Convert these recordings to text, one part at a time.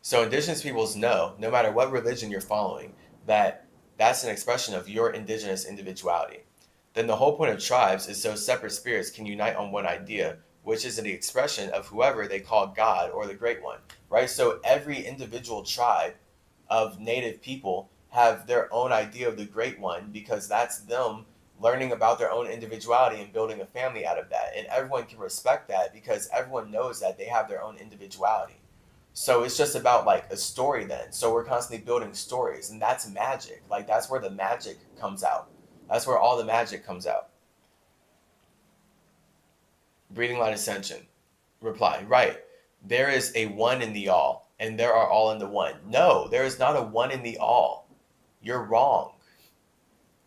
So indigenous peoples know, no matter what religion you're following, that that's an expression of your indigenous individuality. Then the whole point of tribes is so separate spirits can unite on one idea, which is the expression of whoever they call God or the Great One, right? So every individual tribe of native people have their own idea of the Great One because that's them learning about their own individuality and building a family out of that. And everyone can respect that because everyone knows that they have their own individuality. So it's just about like a story then. So we're constantly building stories, and that's magic. Like that's where the magic comes out. That's where all the magic comes out. Breathing light ascension. Reply. Right. There is a one in the all, and there are all in the one. No, there is not a one in the all. You're wrong.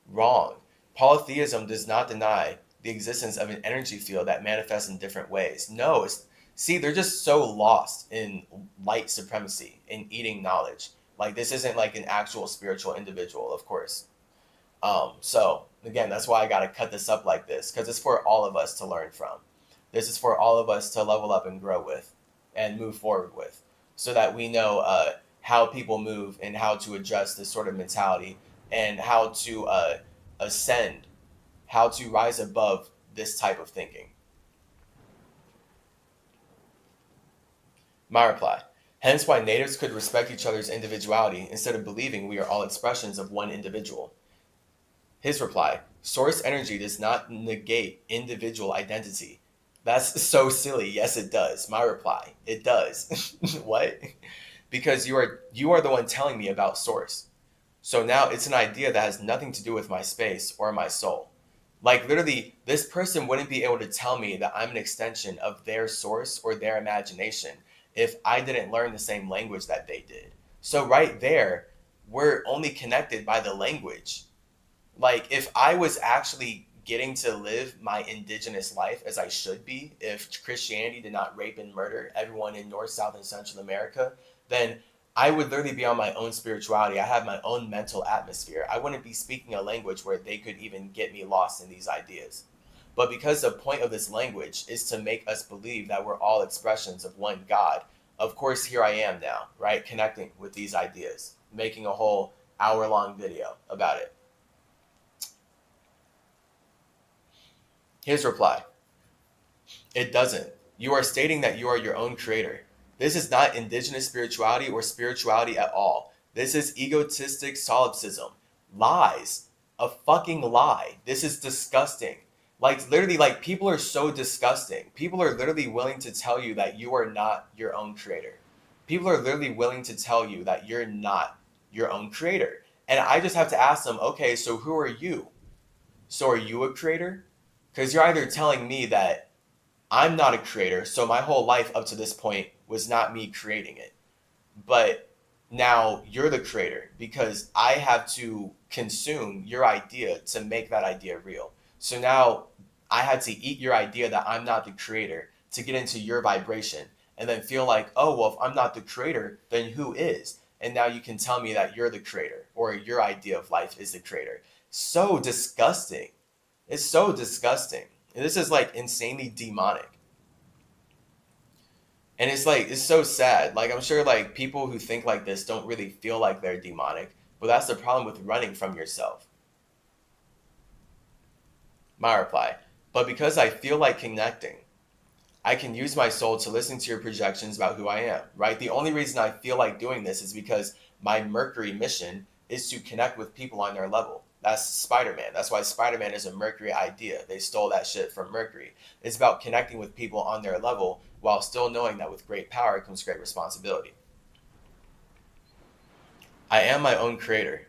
Wrong. Polytheism does not deny the existence of an energy field that manifests in different ways. No, see, they're just so lost in light supremacy, in eating knowledge. Like this isn't like an actual spiritual individual, of course. So again, that's why I gotta cut this up like this, because it's for all of us to learn from. This is for all of us to level up and grow with and move forward with, so that we know how people move and how to address this sort of mentality and how to ascend, how to rise above this type of thinking. My reply. Hence why natives could respect each other's individuality instead of believing we are all expressions of one individual. His reply. Source energy does not negate individual identity. That's so silly. Yes, it does. My reply. It does. What? Because you are the one telling me about source. So now it's an idea that has nothing to do with my space or my soul. Like literally, this person wouldn't be able to tell me that I'm an extension of their source or their imagination if I didn't learn the same language that they did. So right there, we're only connected by the language. Like if I was actually getting to live my indigenous life as I should be, if Christianity did not rape and murder everyone in North, South, and Central America, then I would literally be on my own spirituality. I have my own mental atmosphere. I wouldn't be speaking a language where they could even get me lost in these ideas. But because the point of this language is to make us believe that we're all expressions of one God, of course, here I am now, right? Connecting with these ideas, making a whole hour-long video about it. His reply. It doesn't. You are stating that you are your own creator. This is not indigenous spirituality or spirituality at all. This is egotistic solipsism. Lies. A fucking lie. This is disgusting. Like, literally, like, people are so disgusting. People are literally willing to tell you that you are not your own creator. People are literally willing to tell you that you're not your own creator. And I just have to ask them, okay, so who are you? So are you a creator? Because you're either telling me that I'm not a creator, so my whole life up to this point was not me creating it. But now you're the creator because I have to consume your idea to make that idea real. So now I had to eat your idea that I'm not the creator to get into your vibration and then feel like, oh, well, if I'm not the creator, then who is? And now you can tell me that you're the creator or your idea of life is the creator. So disgusting. It's so disgusting. And this is like insanely demonic. And it's like, it's so sad. Like, I'm sure like people who think like this don't really feel like they're demonic, but that's the problem with running from yourself. My reply. But because I feel like connecting, I can use my soul to listen to your projections about who I am, right? The only reason I feel like doing this is because my Mercury mission is to connect with people on their level. That's Spider-Man. That's why Spider-Man is a Mercury idea. They stole that shit from Mercury. It's about connecting with people on their level while still knowing that with great power comes great responsibility. I am my own creator.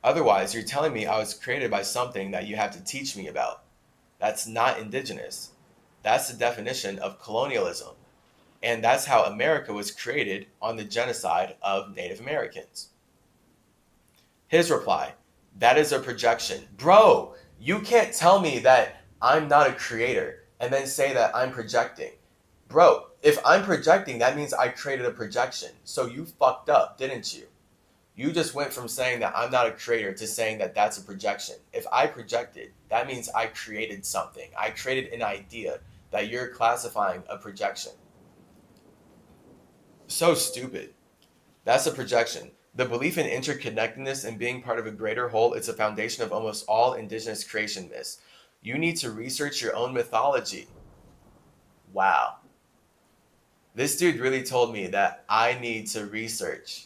Otherwise, you're telling me I was created by something that you have to teach me about. That's not indigenous. That's the definition of colonialism. And that's how America was created on the genocide of Native Americans. His reply. That is a projection. Bro, you can't tell me that I'm not a creator and then say that I'm projecting. Bro, if I'm projecting, that means I created a projection. So you fucked up, didn't you? You just went from saying that I'm not a creator to saying that that's a projection. If I projected, that means I created something. I created an idea that you're classifying a projection. So stupid. That's a projection. The belief in interconnectedness and being part of a greater whole is the foundation of almost all indigenous creation myths. You need to research your own mythology. Wow. This dude really told me that I need to research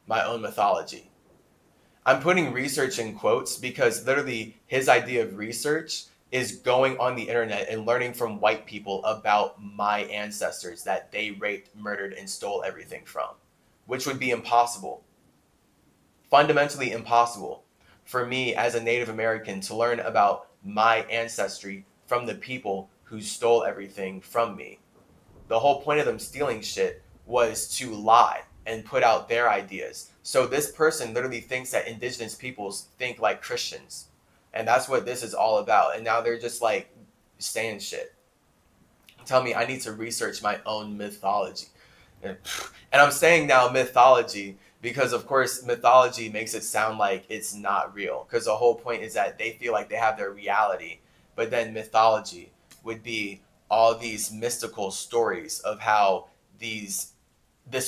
my own mythology. I'm putting research in quotes because literally his idea of research is going on the internet and learning from white people about my ancestors that they raped, murdered, and stole everything from, which would be impossible. Fundamentally impossible for me as a Native American to learn about my ancestry from the people who stole everything from me. The whole point of them stealing shit was to lie and put out their ideas. So this person literally thinks that indigenous peoples think like Christians. And that's what this is all about. And now they're just like saying shit. Tell me I need to research my own mythology. And I'm saying now mythology because, of course, mythology makes it sound like it's not real. Because the whole point is that they feel like they have their reality. But then mythology would be all these mystical stories of how this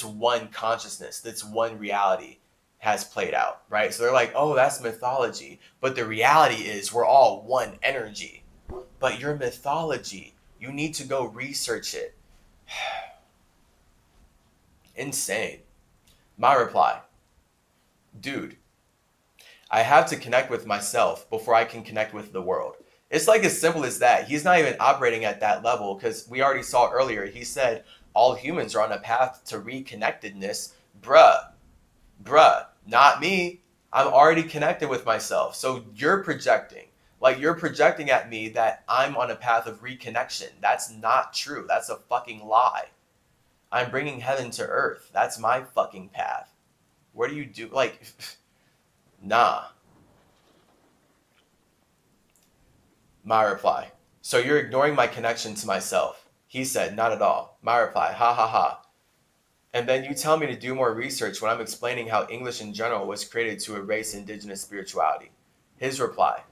one consciousness, this one reality has played out, right? So they're like, oh, that's mythology. But the reality is we're all one energy. But your mythology, you need to go research it. Insane. My reply, dude, I have to connect with myself before I can connect with the world. It's like as simple as that. He's not even operating at that level because we already saw earlier, he said all humans are on a path to reconnectedness. Bruh, not me. I'm already connected with myself. So you're projecting. Like you're projecting at me that I'm on a path of reconnection. That's not true. That's a fucking lie. I'm bringing heaven to earth. That's my fucking path. What do you do? Like, nah. My reply, so you're ignoring my connection to myself. He said, not at all. My reply, ha ha ha. And then you tell me to do more research when I'm explaining how English in general was created to erase indigenous spirituality. His reply,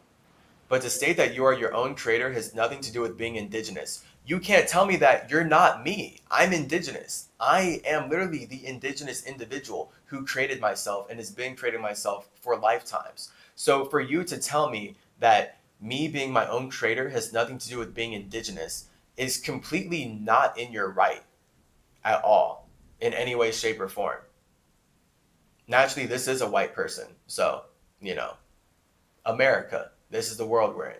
but to state that you are your own creator has nothing to do with being indigenous. You can't tell me that you're not me. I'm indigenous. I am literally the indigenous individual who created myself and has been creating myself for lifetimes. So for you to tell me that me being my own creator has nothing to do with being indigenous is completely not in your right at all, in any way, shape, or form. Naturally, this is a white person. So, America, this is the world we're in.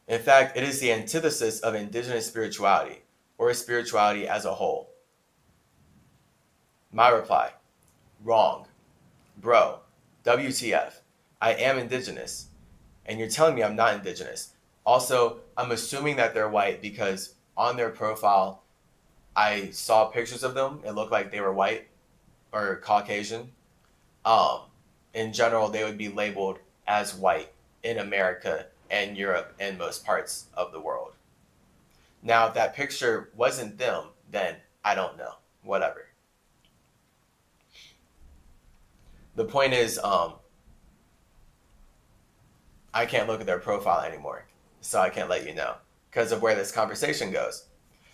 In fact, it is the antithesis of indigenous spirituality, or spirituality as a whole. My reply, wrong. Bro, WTF. I am indigenous, and you're telling me I'm not indigenous. Also, I'm assuming that they're white because on their profile, I saw pictures of them. It looked like they were white or Caucasian. In general, they would be labeled as white in America and Europe and most parts of the world. Now, if that picture wasn't them, then I don't know. Whatever. The point is, I can't look at their profile anymore, so I can't let you know because of where this conversation goes.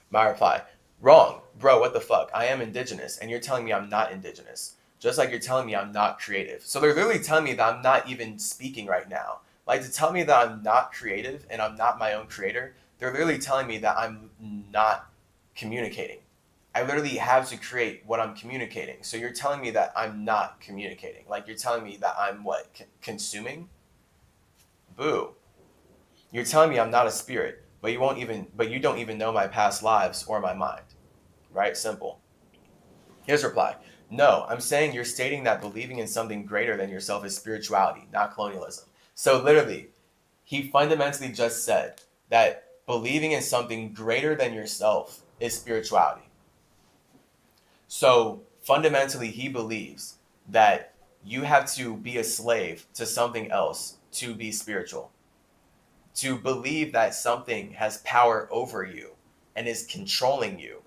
My reply, wrong. Bro, what the fuck? I am indigenous, and you're telling me I'm not indigenous. Just like you're telling me I'm not creative. So they're literally telling me that I'm not even speaking right now. Like to tell me that I'm not creative and I'm not my own creator, they're literally telling me that I'm not communicating. I literally have to create what I'm communicating. So you're telling me that I'm not communicating. Like you're telling me that I'm what? Consuming? Boo. You're telling me I'm not a spirit, but you don't even know my past lives or my mind. Right? Simple. His reply. No, I'm saying you're stating that believing in something greater than yourself is spirituality, not colonialism. So literally, he fundamentally just said that believing in something greater than yourself is spirituality. So fundamentally, he believes that you have to be a slave to something else to be spiritual. To believe that something has power over you and is controlling you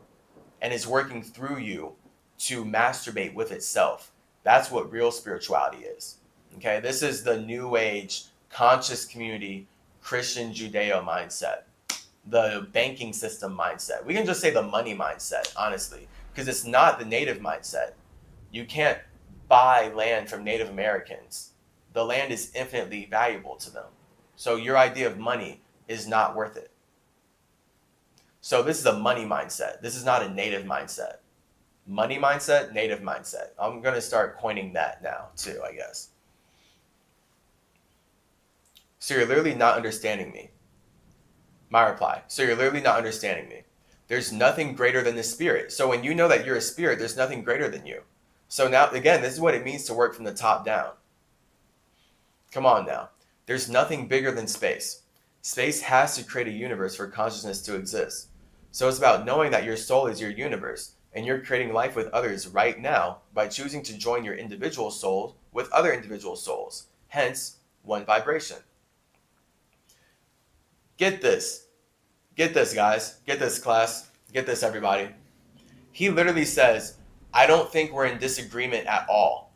and is working through you to masturbate with itself. That's what real spirituality is. Okay, this is the New Age, conscious community, Christian Judeo mindset. The banking system mindset. We can just say the money mindset, honestly. because it's not the native mindset. You can't buy land from Native Americans. The land is infinitely valuable to them. So your idea of money is not worth it. So this is a money mindset. This is not a native mindset. Money mindset, native mindset. I'm going to start coining that now too, I guess. So you're literally not understanding me. My reply. So you're literally not understanding me. There's nothing greater than the spirit. So when you know that you're a spirit, there's nothing greater than you. So now, again, this is what it means to work from the top down. Come on now. There's nothing bigger than space. Space has to create a universe for consciousness to exist. So it's about knowing that your soul is your universe, and you're creating life with others right now by choosing to join your individual soul with other individual souls. Hence, one vibration. Get this. Get this, guys. Get this, class. Get this, everybody. He literally says, I don't think we're in disagreement at all.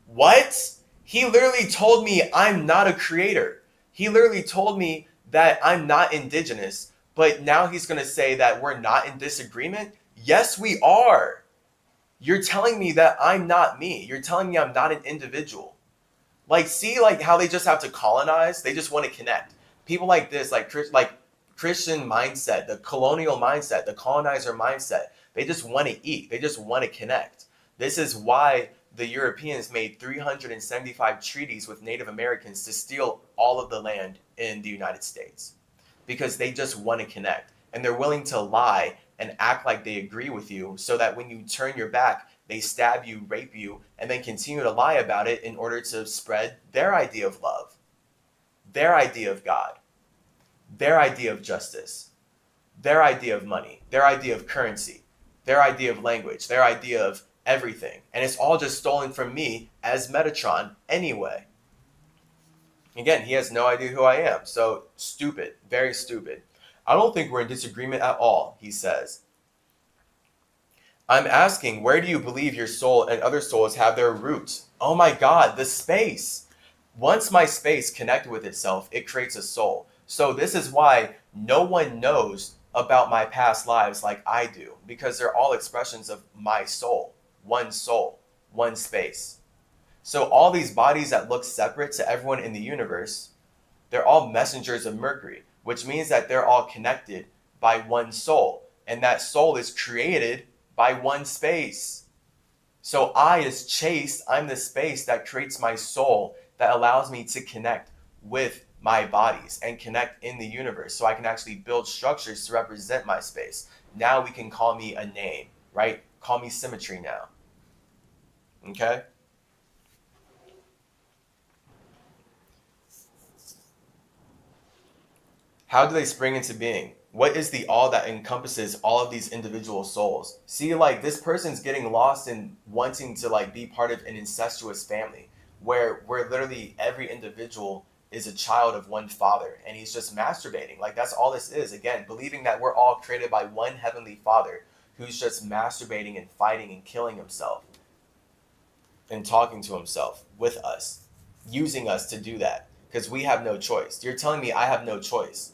What? He literally told me I'm not a creator. He literally told me that I'm not indigenous, but now he's going to say that we're not in disagreement? Yes, we are. You're telling me that I'm not me. You're telling me I'm not an individual. Like, see, like how they just have to colonize? They just want to connect. People like this, like Christian mindset, the colonial mindset, the colonizer mindset, they just want to eat. They just want to connect. This is why the Europeans made 375 treaties with Native Americans to steal all of the land in the United States. Because they just want to connect. And they're willing to lie and act like they agree with you so that when you turn your back, they stab you, rape you, and then continue to lie about it in order to spread their idea of love, their idea of God, their idea of justice, their idea of money, their idea of currency, their idea of language, their idea of everything. And it's all just stolen from me as Metatron anyway. Again, he has no idea who I am. So stupid, very stupid. I don't think we're in disagreement at all, he says. I'm asking, where do you believe your soul and other souls have their roots? Oh my God, the space. Once my space connected with itself, it creates a soul. So this is why no one knows about my past lives like I do, because they're all expressions of my soul, one space. So all these bodies that look separate to everyone in the universe, they're all messengers of Mercury, which means that they're all connected by one soul. And that soul is created by one space. So I is chaste. I'm the space that creates my soul that allows me to connect with my bodies and connect in the universe. So I can actually build structures to represent my space. Now we can call me a name, right? Call me symmetry now. Okay? How do they spring into being? What is the all that encompasses all of these individual souls? See, like this person's getting lost in wanting to like be part of an incestuous family where literally every individual is a child of one father and he's just masturbating. Like that's all this is. Again, believing that we're all created by one heavenly father who's just masturbating and fighting and killing himself and talking to himself with us, using us to do that because we have no choice. You're telling me I have no choice.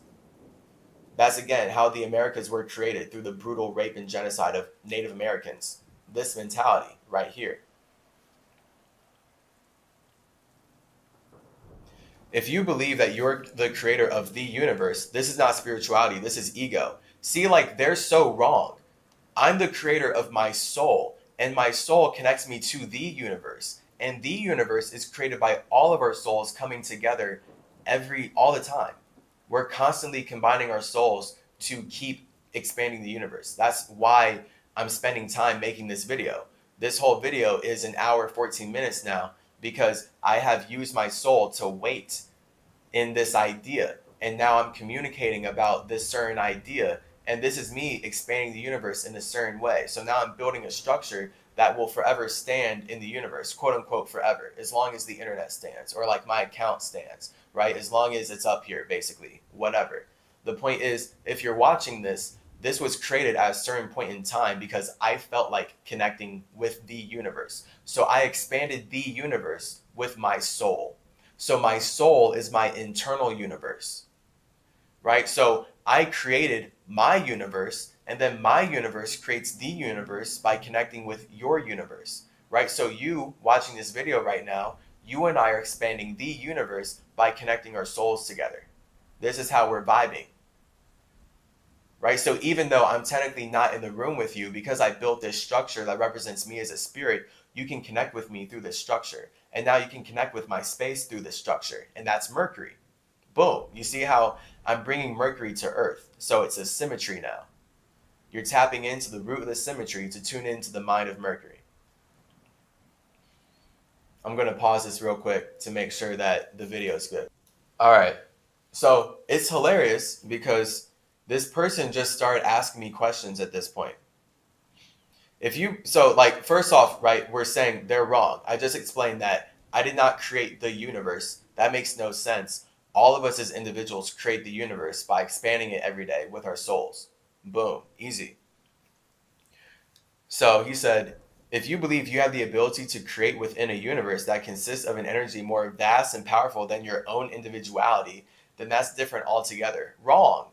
That's, again, how the Americas were created, through the brutal rape and genocide of Native Americans. This mentality right here. If you believe that you're the creator of the universe, this is not spirituality, this is ego. See, like, they're so wrong. I'm the creator of my soul, and my soul connects me to the universe. And the universe is created by all of our souls coming together all the time. We're constantly combining our souls to keep expanding the universe. That's why I'm spending time making this video. This whole video is an hour, 14 minutes now, because I have used my soul to wait in this idea. And now I'm communicating about this certain idea. And this is me expanding the universe in a certain way. So now I'm building a structure that will forever stand in the universe, quote unquote forever, as long as the internet stands, or like my account stands, right? As long as it's up here, basically, whatever. The point is, if you're watching this, this was created at a certain point in time because I felt like connecting with the universe. So I expanded the universe with my soul. So my soul is my internal universe, right? So I created my universe, And then my universe creates the universe by connecting with your universe, right? So you watching this video right now, you and I are expanding the universe by connecting our souls together. This is how we're vibing, right? So even though I'm technically not in the room with you, because I built this structure that represents me as a spirit, you can connect with me through this structure. And now you can connect with my space through this structure. And that's Mercury. Boom. You see how I'm bringing Mercury to Earth. So it's a symmetry now. You're tapping into the root of the symmetry to tune into the mind of Mercury. I'm going to pause this real quick to make sure that the video is good. All right. So it's hilarious because this person just started asking me questions at this point. First off, right, we're saying they're wrong. I just explained that I did not create the universe. That makes no sense. All of us as individuals create the universe by expanding it every day with our souls. Boom, easy. So he said, if you believe you have the ability to create within a universe that consists of an energy more vast and powerful than your own individuality, then that's different altogether. Wrong.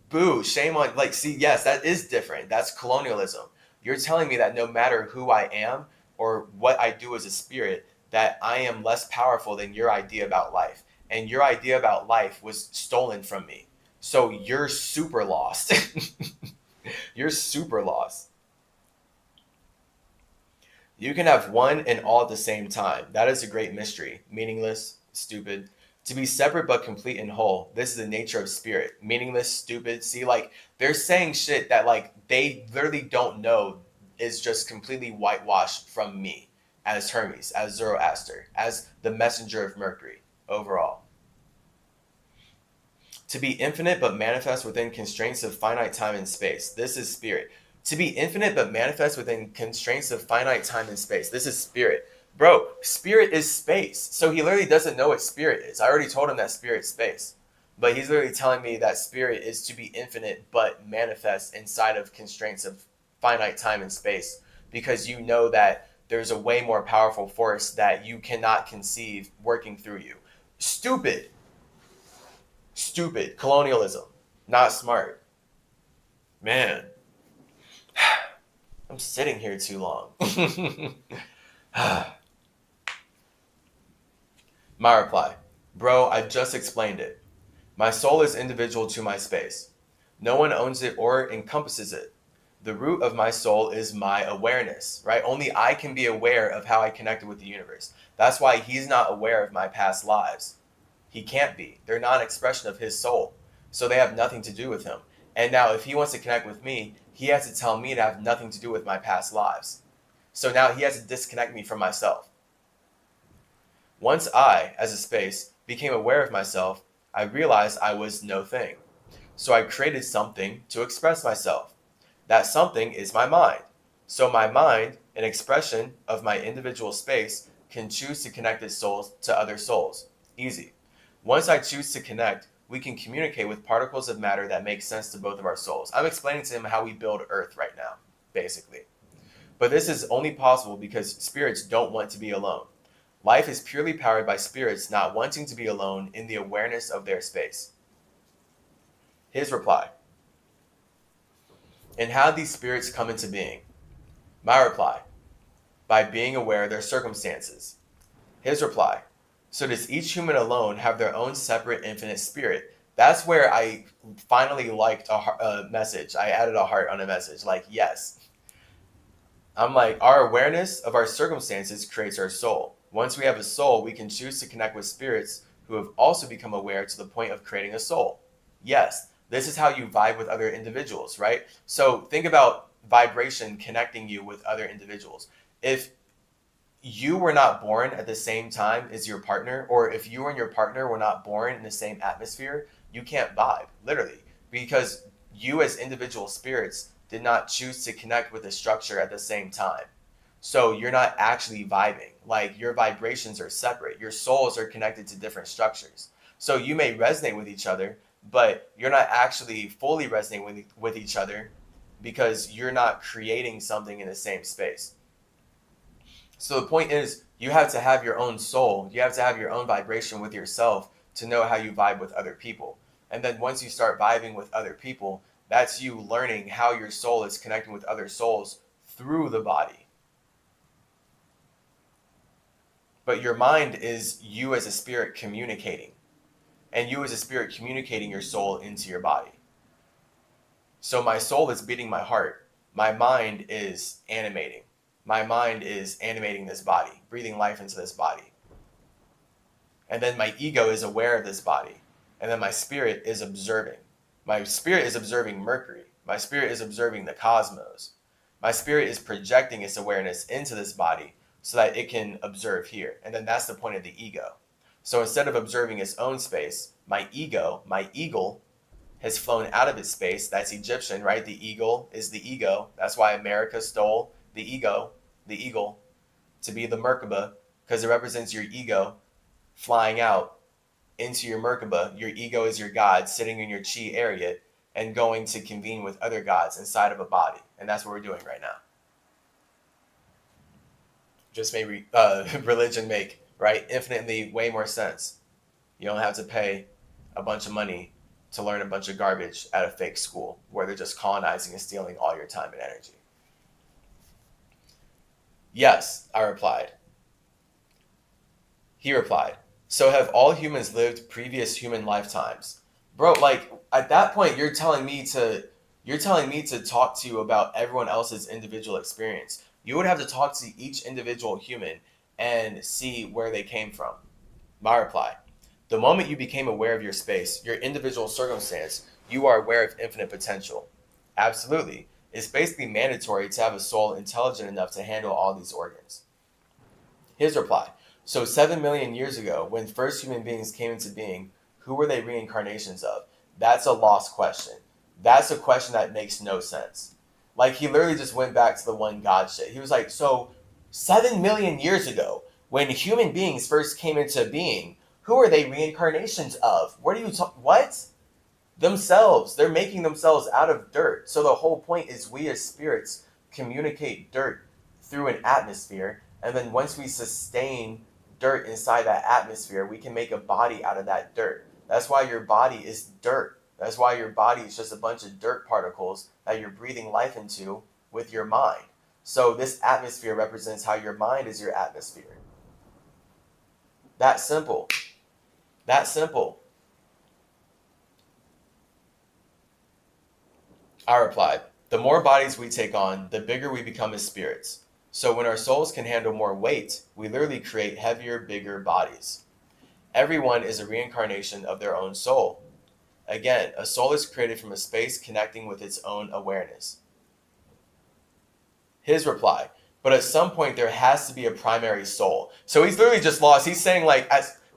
Boo, shame on, yes, that is different. That's colonialism. You're telling me that no matter who I am or what I do as a spirit, that I am less powerful than your idea about life. And your idea about life was stolen from me. So you're super lost. You're super lost. You can have one and all at the same time. That is a great mystery. Meaningless, stupid. To be separate but complete and whole. This is the nature of spirit. Meaningless, stupid. See, they're saying shit that they literally don't know is just completely whitewashed from me as Hermes, as Zoroaster, as the messenger of Mercury overall. To be infinite but manifest within constraints of finite time and space. This is spirit. To be infinite but manifest within constraints of finite time and space. This is spirit. Bro, spirit is space. So he literally doesn't know what spirit is. I already told him that spirit's space. But he's literally telling me that spirit is to be infinite but manifest inside of constraints of finite time and space. Because you know that there's a way more powerful force that you cannot conceive working through you. Stupid. Stupid. Colonialism. Not smart. Man. I'm sitting here too long. My reply, bro, I just explained it. My soul is individual to my space. No one owns it or encompasses it. The root of my soul is my awareness, right? Only I can be aware of how I connected with the universe. That's why he's not aware of my past lives. He can't be. They're not an expression of his soul. So they have nothing to do with him. And now if he wants to connect with me, he has to tell me to have nothing to do with my past lives. So now he has to disconnect me from myself. Once I, as a space, became aware of myself, I realized I was no thing. So I created something to express myself. That something is my mind. So my mind, an expression of my individual space, can choose to connect its souls to other souls. Easy. Once I choose to connect, we can communicate with particles of matter that make sense to both of our souls. I'm explaining to him how we build Earth right now, basically. But this is only possible because spirits don't want to be alone. Life is purely powered by spirits not wanting to be alone in the awareness of their space. His reply. And how these spirits come into being? My reply. By being aware of their circumstances. His reply. So does each human alone have their own separate infinite spirit? That's where I finally liked a message. I added a heart on a message. Yes. I'm our awareness of our circumstances creates our soul. Once we have a soul, we can choose to connect with spirits who have also become aware to the point of creating a soul. Yes, this is how you vibe with other individuals, right? So think about vibration connecting you with other individuals. If you were not born at the same time as your partner, or if you and your partner were not born in the same atmosphere, you can't vibe, literally, because you as individual spirits did not choose to connect with the structure at the same time. So you're not actually vibing. Your vibrations are separate. Your souls are connected to different structures. So you may resonate with each other, but you're not actually fully resonating with each other because you're not creating something in the same space. So the point is, you have to have your own soul. You have to have your own vibration with yourself to know how you vibe with other people. And then once you start vibing with other people, That's you learning how your soul is connecting with other souls through the body. But your mind is you as a spirit communicating, and you as a spirit communicating your soul into your body. So my soul is beating my heart. My mind is animating. My mind is animating this body, breathing life into this body. And then my ego is aware of this body. And then my spirit is observing. My spirit is observing Mercury. My spirit is observing the cosmos. My spirit is projecting its awareness into this body so that it can observe here. And then that's the point of the ego. So instead of observing its own space, my ego, my eagle, has flown out of its space. That's Egyptian, right? The eagle is the ego. That's why America stole the eagle, to be the Merkaba, because it represents your ego flying out into your Merkaba. Your ego is your God sitting in your chi area and going to convene with other gods inside of a body. And that's what we're doing right now. Just made religion make, right, infinitely way more sense. You don't have to pay a bunch of money to learn a bunch of garbage at a fake school where they're just colonizing and stealing all your time and energy. Yes, I replied. He replied, so have all humans lived previous human lifetimes? Bro, like at that point you're telling me to talk to you about everyone else's individual experience. You would have to talk to each individual human and see where they came from. My reply, the moment you became aware of your space, your individual circumstance, you are aware of infinite potential. Absolutely. It's basically mandatory to have a soul intelligent enough to handle all these organs. His reply, so 7 million years ago, when first human beings came into being, who were they reincarnations of? That's a lost question. That's a question that makes no sense. Like, he literally just went back to the one God shit. He was like, so 7 million years ago, when human beings first came into being, who are they reincarnations of? What are you talking? What? Themselves. They're making themselves out of dirt. So the whole point is we as spirits communicate dirt through an atmosphere. And then once we sustain dirt inside that atmosphere, we can make a body out of that dirt. That's why your body is dirt. That's why your body is just a bunch of dirt particles that you're breathing life into with your mind. So this atmosphere represents how your mind is your atmosphere. That simple. That simple. I replied, the more bodies we take on, the bigger we become as spirits. So when our souls can handle more weight, we literally create heavier, bigger bodies. Everyone is a reincarnation of their own soul. Again, a soul is created from a space connecting with its own awareness. His reply, but at some point there has to be a primary soul. So he's literally just lost. He's saying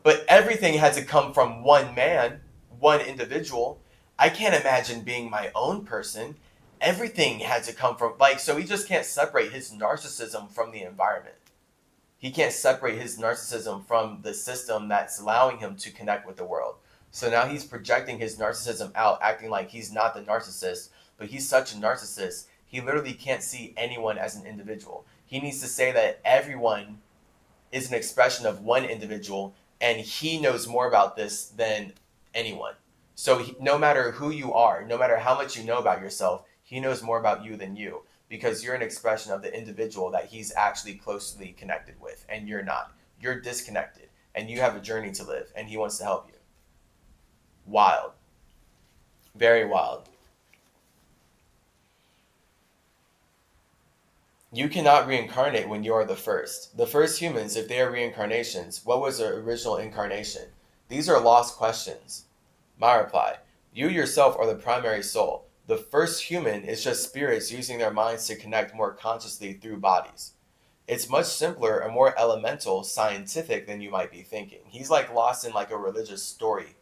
but everything had to come from one man, one individual. I can't imagine being my own person. Everything had to come from, so he just can't separate his narcissism from the environment. He can't separate his narcissism from the system that's allowing him to connect with the world. So now he's projecting his narcissism out, acting like he's not the narcissist, but he's such a narcissist, he literally can't see anyone as an individual. He needs to say that everyone is an expression of one individual, and he knows more about this than anyone. So no matter who you are, no matter how much you know about yourself, he knows more about you than you, because you're an expression of the individual that he's actually closely connected with, and you're not. You're disconnected, and you have a journey to live, and he wants to help you. Wild. Very wild. You cannot reincarnate when you are the first. The first humans, if they are reincarnations, what was their original incarnation? These are lost questions. My reply, you yourself are the primary soul. The first human is just spirits using their minds to connect more consciously through bodies. It's much simpler and more elemental, scientific than you might be thinking. He's lost in a religious story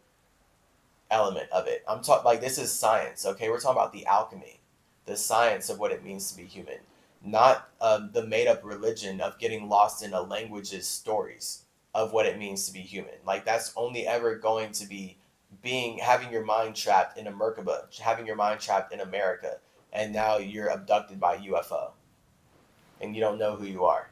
element of it. I'm talking this is science, okay? We're talking about the alchemy, the science of what it means to be human, not the made-up religion of getting lost in a language's stories of what it means to be human. That's only ever going to be having your mind trapped in a Merkaba, having your mind trapped in America, and now you're abducted by UFO, and you don't know who you are.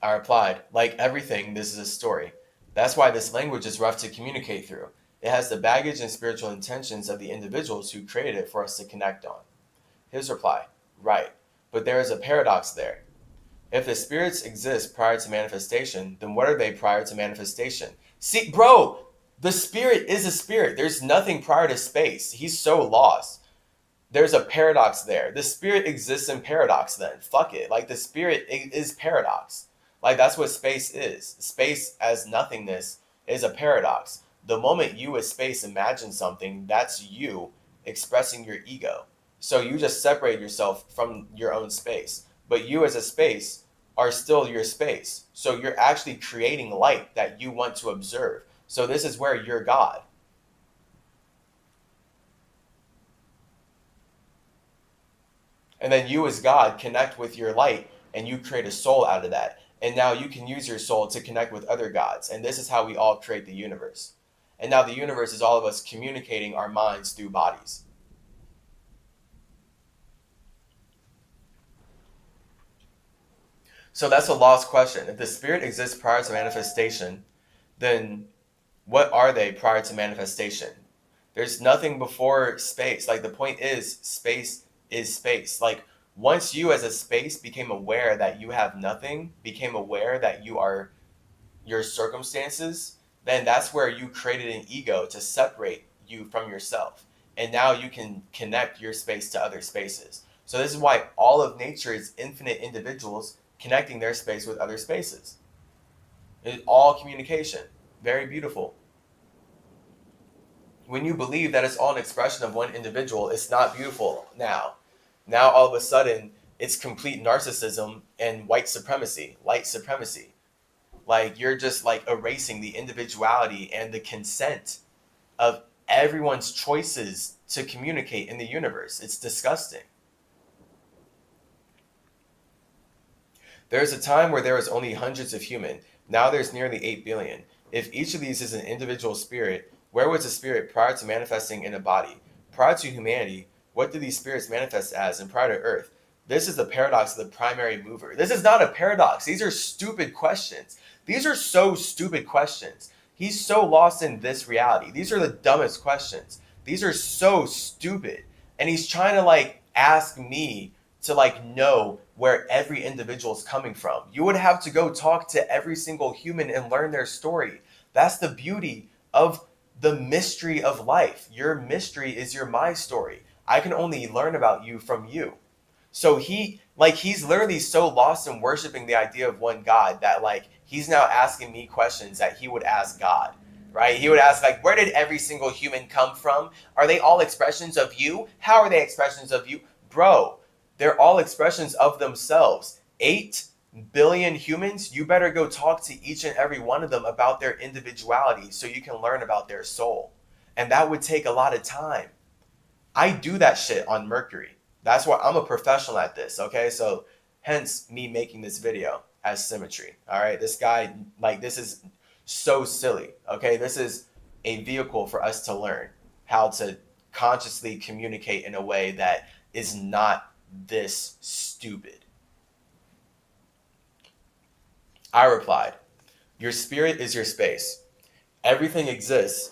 I replied, like everything, this is a story. That's why this language is rough to communicate through. It has the baggage and spiritual intentions of the individuals who created it for us to connect on. His reply, right, but there is a paradox there. If the spirits exist prior to manifestation, then what are they prior to manifestation? See, bro, the spirit is a spirit. There's nothing prior to space. He's so lost. There's a paradox there. The spirit exists in paradox then. Fuck it. Like, the spirit is paradox. Like, that's what space is. Space as nothingness is a paradox. The moment you as space imagine something, that's you expressing your ego. So you just separate yourself from your own space. But you as a space are still your space. So you're actually creating light that you want to observe. So this is where you're God. And then you as God connect with your light and you create a soul out of that. And now you can use your soul to connect with other gods. And this is how we all create the universe. And now the universe is all of us communicating our minds through bodies. So that's a lost question. If the spirit exists prior to manifestation, then what are they prior to manifestation? There's nothing before space. Like, the point is space. Like, once you as a space became aware that you have nothing, became aware that you are your circumstances, then that's where you created an ego to separate you from yourself. And now you can connect your space to other spaces. So this is why all of nature is infinite individuals connecting their space with other spaces. It's all communication. Very beautiful. When you believe that it's all an expression of one individual, it's not beautiful now. Now all of a sudden, it's complete narcissism and white supremacy, light supremacy. Like, you're just like erasing the individuality and the consent of everyone's choices to communicate in the universe. It's disgusting. There's a time where there was only hundreds of human. Now there's nearly 8 billion. If each of these is an individual spirit, where was the spirit prior to manifesting in a body? Prior to humanity, what do these spirits manifest as? And prior to Earth? This is the paradox of the primary mover. This is not a paradox. These are stupid questions. These are so stupid questions. He's so lost in this reality. These are the dumbest questions. These are so stupid. And he's trying to like ask me to like know where every individual is coming from. You would have to go talk to every single human and learn their story. That's the beauty of the mystery of life. Your mystery is my story. I can only learn about you from you. So he's literally so lost in worshiping the idea of one God that like he's now asking me questions that he would ask God, right? He would ask like, where did every single human come from? Are they all expressions of you? How are they expressions of you? Bro, they're all expressions of themselves. 8 billion humans, you better go talk to each and every one of them about their individuality so you can learn about their soul. And that would take a lot of time. I do that shit on Mercury. That's why I'm a professional at this, okay? So hence me making this video as symmetry, all right? This guy, like, this is so silly, okay? This is a vehicle for us to learn how to consciously communicate in a way that is not this stupid. I replied, your spirit is your space. Everything exists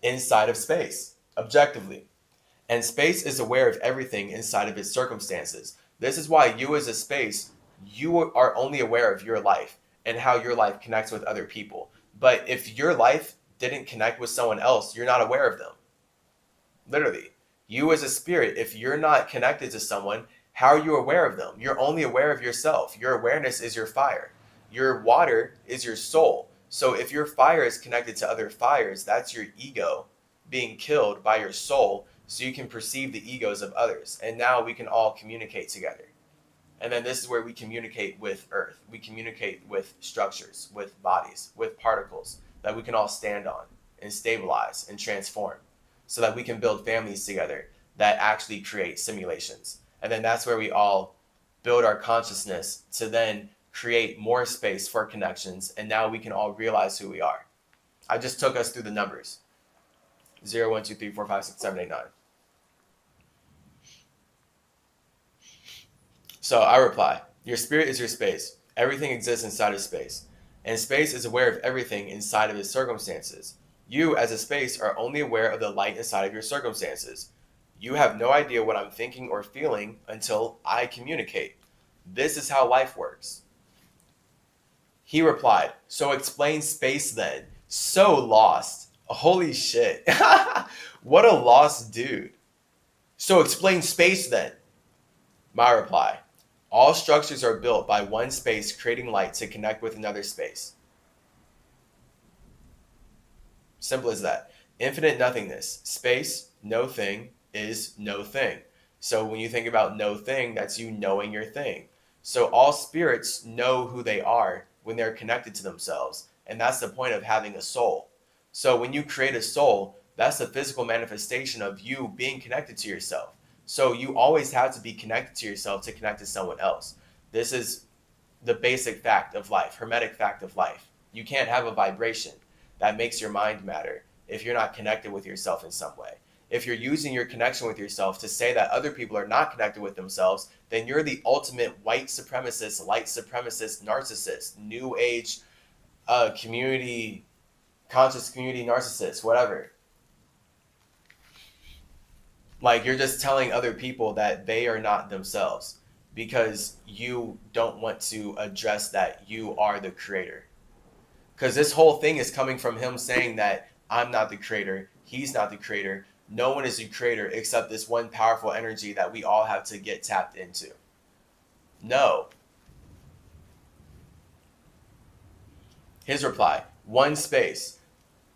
inside of space, objectively. And space is aware of everything inside of its circumstances. This is why you as a space, you are only aware of your life and how your life connects with other people. But if your life didn't connect with someone else, you're not aware of them. Literally. You as a spirit, if you're not connected to someone, how are you aware of them? You're only aware of yourself. Your awareness is your fire. Your water is your soul. So if your fire is connected to other fires, that's your ego being killed by your soul so you can perceive the egos of others. And now we can all communicate together. And then this is where we communicate with Earth. We communicate with structures, with bodies, with particles that we can all stand on and stabilize and transform so that we can build families together that actually create simulations. And then that's where we all build our consciousness to then create more space for connections. And now we can all realize who we are. I just took us through the numbers. 0, 1, 2, 3, 4, 5, 6, 7, 8, 9. So I reply, your spirit is your space. Everything exists inside of space. And space is aware of everything inside of its circumstances. You, as a space, are only aware of the light inside of your circumstances. You have no idea what I'm thinking or feeling until I communicate. This is how life works. He replied, so explain space then. So lost. Holy shit. What a lost dude. So explain space then. My reply, all structures are built by one space creating light to connect with another space. Simple as that. Infinite nothingness. Space, no thing, is no thing. So when you think about no thing, that's you knowing your thing. So all spirits know who they are when they're connected to themselves. And that's the point of having a soul. So when you create a soul, that's the physical manifestation of you being connected to yourself. So you always have to be connected to yourself to connect to someone else. This is the basic fact of life, hermetic fact of life. You can't have a vibration that makes your mind matter if you're not connected with yourself in some way. If you're using your connection with yourself to say that other people are not connected with themselves, then you're the ultimate white supremacist, light supremacist, narcissist, new age community, conscious community narcissist, whatever. Like, you're just telling other people that they are not themselves because you don't want to address that you are the creator. Because this whole thing is coming from him saying that I'm not the creator, he's not the creator, no one is the creator except this one powerful energy that we all have to get tapped into. No. His reply, one space.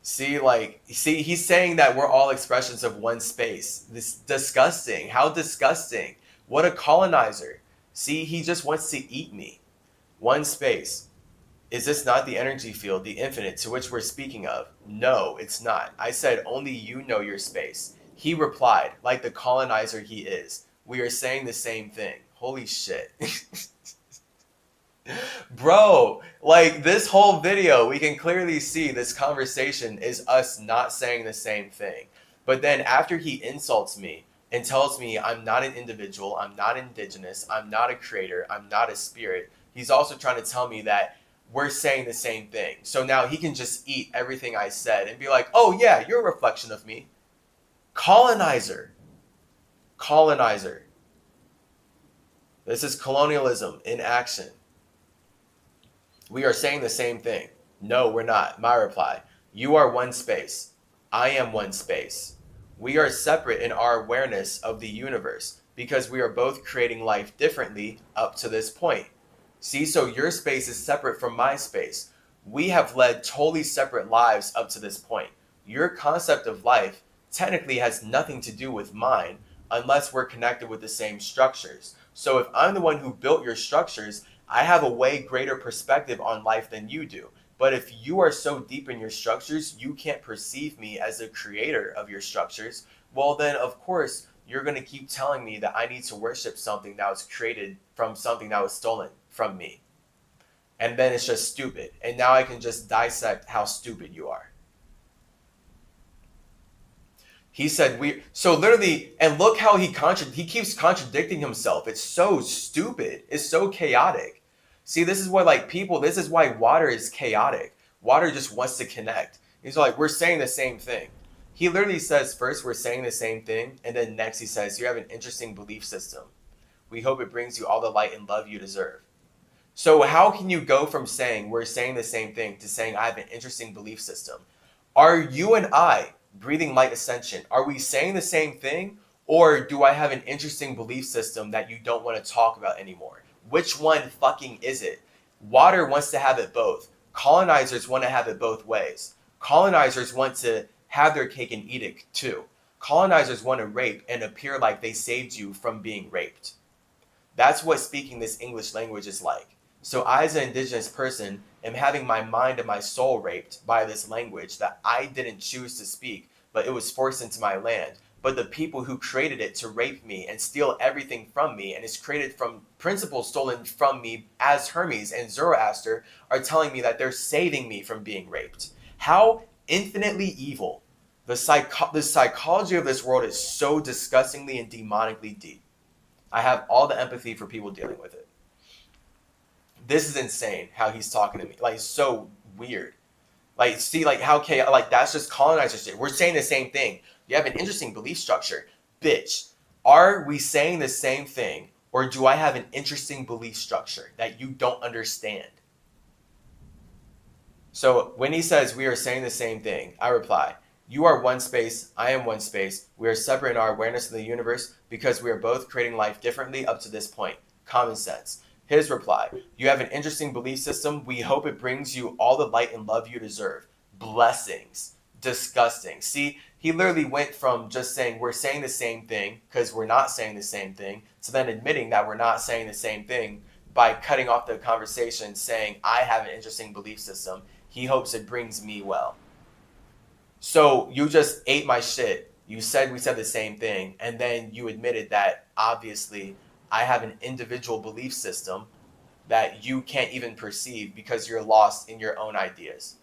See, he's saying that we're all expressions of one space. This disgusting. How disgusting. What a colonizer. See, he just wants to eat me. One space. Is this not the energy field, the infinite, to which we're speaking of? No, it's not. I said only you know your space. He replied, like the colonizer he is, we are saying the same thing. Holy shit. Bro, like this whole video, we can clearly see this conversation is us not saying the same thing. But then after he insults me and tells me I'm not an individual, I'm not indigenous, I'm not a creator, I'm not a spirit, he's also trying to tell me that we're saying the same thing. So now he can just eat everything I said and be like, oh yeah, you're a reflection of me. Colonizer. Colonizer. This is colonialism in action. We are saying the same thing. No, we're not. My reply. You are one space. I am one space. We are separate in our awareness of the universe because we are both creating life differently up to this point. See, so your space is separate from my space. We have led totally separate lives up to this point. Your concept of life technically has nothing to do with mine unless we're connected with the same structures. So if I'm the one who built your structures, I have a way greater perspective on life than you do. But if you are so deep in your structures, you can't perceive me as the creator of your structures, well then of course you're going to keep telling me that I need to worship something that was created from something that was stolen from me. And then it's just stupid. And now I can just dissect how stupid you are. He said so literally, and look how he keeps contradicting himself. It's so stupid. It's so chaotic. See, this is what this is why water is chaotic. Water just wants to connect. He's like, we're saying the same thing. He literally says first we're saying the same thing, and then next he says, you have an interesting belief system. We hope it brings you all the light and love you deserve. So how can you go from saying we're saying the same thing to saying I have an interesting belief system? Are you and I breathing light ascension? Are we saying the same thing? Or do I have an interesting belief system that you don't want to talk about anymore? Which one fucking is it? Water wants to have it both. Colonizers want to have it both ways. Colonizers want to have their cake and eat it too. Colonizers want to rape and appear like they saved you from being raped. That's what speaking this English language is like. So I, as an indigenous person, am having my mind and my soul raped by this language that I didn't choose to speak, but it was forced into my land. But the people who created it to rape me and steal everything from me, and is created from principles stolen from me as Hermes and Zoroaster, are telling me that they're saving me from being raped. How infinitely evil. The psychology of this world is so disgustingly and demonically deep. I have all the empathy for people dealing with it. This is insane how he's talking to me. Like, it's so weird. Like, see, like how like that's just colonizer shit. We're saying the same thing. You have an interesting belief structure, bitch. Are we saying the same thing, or do I have an interesting belief structure that you don't understand? So when he says we are saying the same thing, I reply, you are one space, I am one space. We are separate in our awareness of the universe because we are both creating life differently up to this point. Common sense. His reply, you have an interesting belief system. We hope it brings you all the light and love you deserve. Blessings. Disgusting. See, he literally went from just saying we're saying the same thing because we're not saying the same thing to then admitting that we're not saying the same thing by cutting off the conversation saying I have an interesting belief system. He hopes it brings me well. So you just ate my shit. You said we said the same thing, and then you admitted that obviously I have an individual belief system that you can't even perceive because you're lost in your own ideas.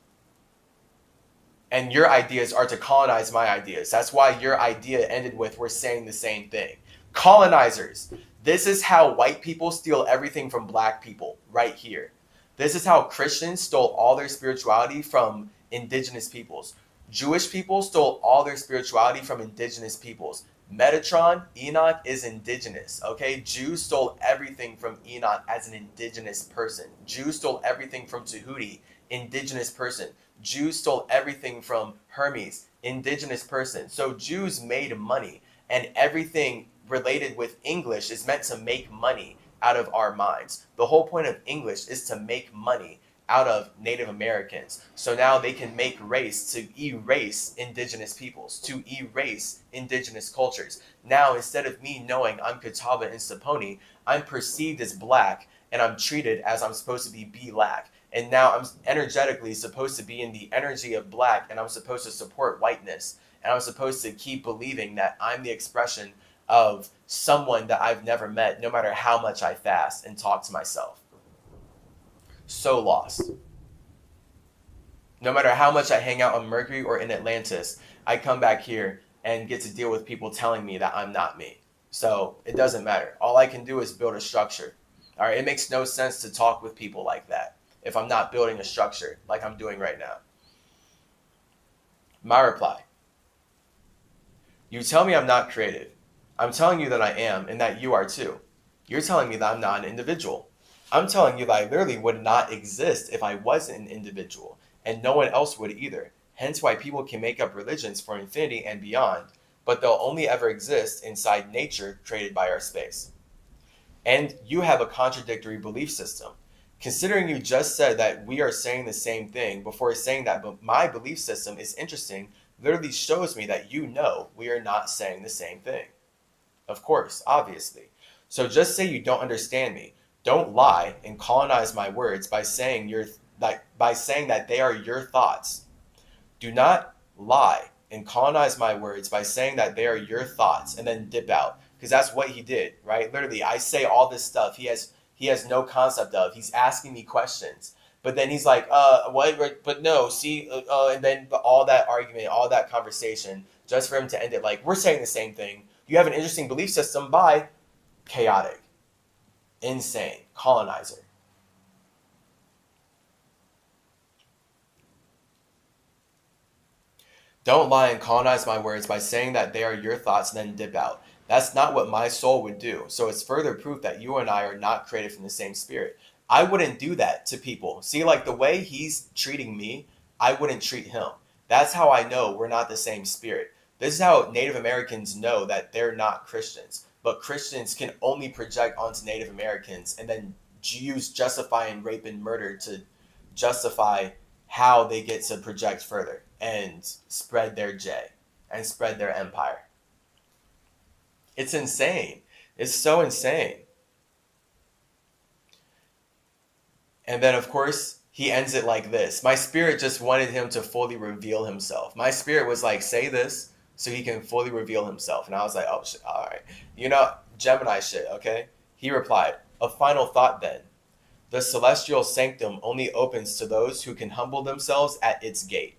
And your ideas are to colonize my ideas. That's why your idea ended with we're saying the same thing. Colonizers. This is how white people steal everything from black people right here. This is how Christians stole all their spirituality from indigenous peoples. Jewish people stole all their spirituality from indigenous peoples. Metatron, Enoch is indigenous, okay? Jews stole everything from Enoch as an indigenous person. Jews stole everything from Tahuti, indigenous person. Jews stole everything from Hermes, indigenous person. So Jews made money, and everything related with English is meant to make money out of our minds. The whole point of English is to make money out of Native Americans. So now they can make race to erase indigenous peoples, to erase indigenous cultures. Now, instead of me knowing I'm Catawba and Saponi, I'm perceived as black and I'm treated as I'm supposed to be black. And now I'm energetically supposed to be in the energy of black, and I'm supposed to support whiteness. And I'm supposed to keep believing that I'm the expression of someone that I've never met, no matter how much I fast and talk to myself. So lost. No matter how much I hang out on Mercury or in Atlantis, I come back here and get to deal with people telling me that I'm not me. So it doesn't matter. All I can do is build a structure. All right, it makes no sense to talk with people like that if I'm not building a structure like I'm doing right now. My reply. You tell me I'm not creative. I'm telling you that I am, and that you are too. You're telling me that I'm not an individual. I'm telling you that I literally would not exist if I wasn't an individual, and no one else would either. Hence why people can make up religions for infinity and beyond, but they'll only ever exist inside nature created by our space. And you have a contradictory belief system. Considering you just said that we are saying the same thing before saying that, but my belief system is interesting, literally shows me that you know we are not saying the same thing. Of course, obviously. So just say you don't understand me. Don't lie and colonize my words by saying that they are your thoughts. Do not lie and colonize my words by saying that they are your thoughts and then dip out, because that's what he did, right? Literally, I say all this stuff he has no concept of. He's asking me questions, but then he's like, what? But no, see, and then all that argument, all that conversation, just for him to end it like we're saying the same thing. You have an interesting belief system by chaotic, insane, colonizer. Don't lie and colonize my words by saying that they are your thoughts and then dip out. That's not what my soul would do. So it's further proof that you and I are not created from the same spirit. I wouldn't do that to people. See, like the way he's treating me, I wouldn't treat him. That's how I know we're not the same spirit. This is how Native Americans know that they're not Christians. But Christians can only project onto Native Americans and then use justifying rape and murder to justify how they get to project further and spread their J and spread their empire. It's insane. It's so insane. And then, of course, he ends it like this. My spirit just wanted him to fully reveal himself. My spirit was like, say this so he can fully reveal himself. And I was like, oh, shit, all right. You know, Gemini shit, okay? He replied, a final thought then. The celestial sanctum only opens to those who can humble themselves at its gate.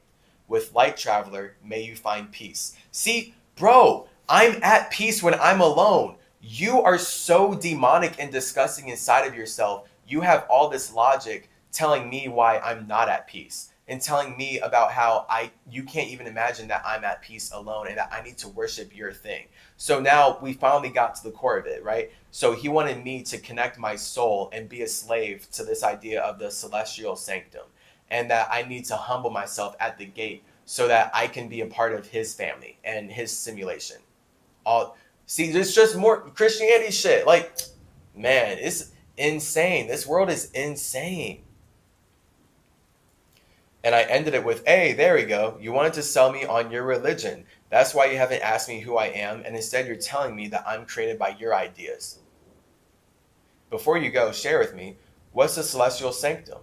With light, traveler, may you find peace. See, bro, I'm at peace when I'm alone. You are so demonic and disgusting inside of yourself. You have all this logic telling me why I'm not at peace. and telling me about how you can't even imagine that I'm at peace alone and that I need to worship your thing. So now we finally got to the core of it, right? So he wanted me to connect my soul and be a slave to this idea of the celestial sanctum, and that I need to humble myself at the gate so that I can be a part of his family and his simulation. All see, there's just more Christianity shit. Like, man, it's insane. This world is insane. And I ended it with, hey, there we go. You wanted to sell me on your religion. That's why you haven't asked me who I am, and instead you're telling me that I'm created by your ideas. Before you go, share with me, what's the celestial sanctum?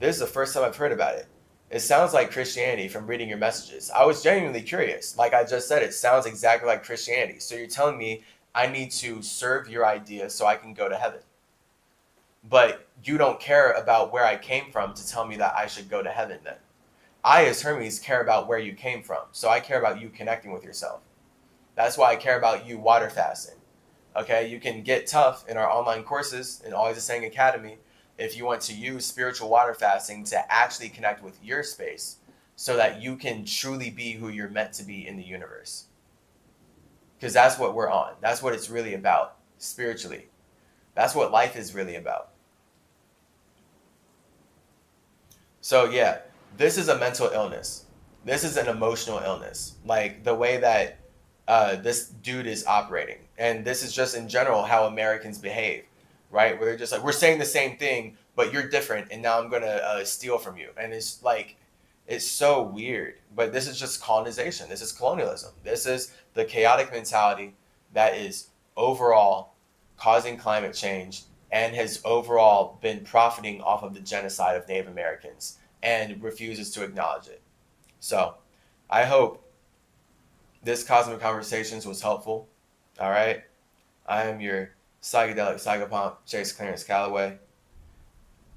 This is the first time I've heard about it. It sounds like Christianity from reading your messages. I was genuinely curious. Like I just said, it sounds exactly like Christianity. So you're telling me I need to serve your idea so I can go to heaven. But you don't care about where I came from to tell me that I should go to heaven then. I, as Hermes, care about where you came from. So I care about you connecting with yourself. That's why I care about you water fasting. Okay, you can get tough in our online courses in Always the Saying Academy if you want to use spiritual water fasting to actually connect with your space so that you can truly be who you're meant to be in the universe. Because that's what we're on. That's what it's really about spiritually. That's what life is really about. So yeah, this is a mental illness. This is an emotional illness. Like the way that this dude is operating. And this is just in general how Americans behave, right? Where they're just like, we're saying the same thing, but you're different, and now I'm going to steal from you. And it's like, it's so weird. But this is just colonization. This is colonialism. This is the chaotic mentality that is overall causing climate change and has overall been profiting off of the genocide of Native Americans and refuses to acknowledge it. So I hope this Cosmic Conversations was helpful. All right. I am your psychedelic psychopomp, Chase Clarence Calloway.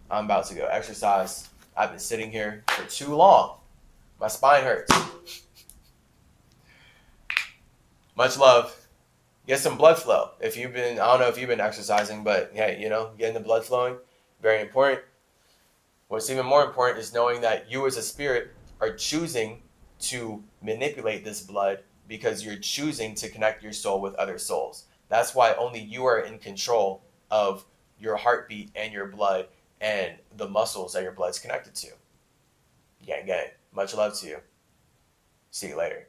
I'm about to go exercise. I've been sitting here for too long. My spine hurts. Much love. Get some blood flow. I don't know if you've been exercising, but hey, getting the blood flowing, very important. What's even more important is knowing that you as a spirit are choosing to manipulate this blood because you're choosing to connect your soul with other souls. That's why only you are in control of your heartbeat and your blood and the muscles that your blood's connected to. Gang, gang. Much love to you. See you later.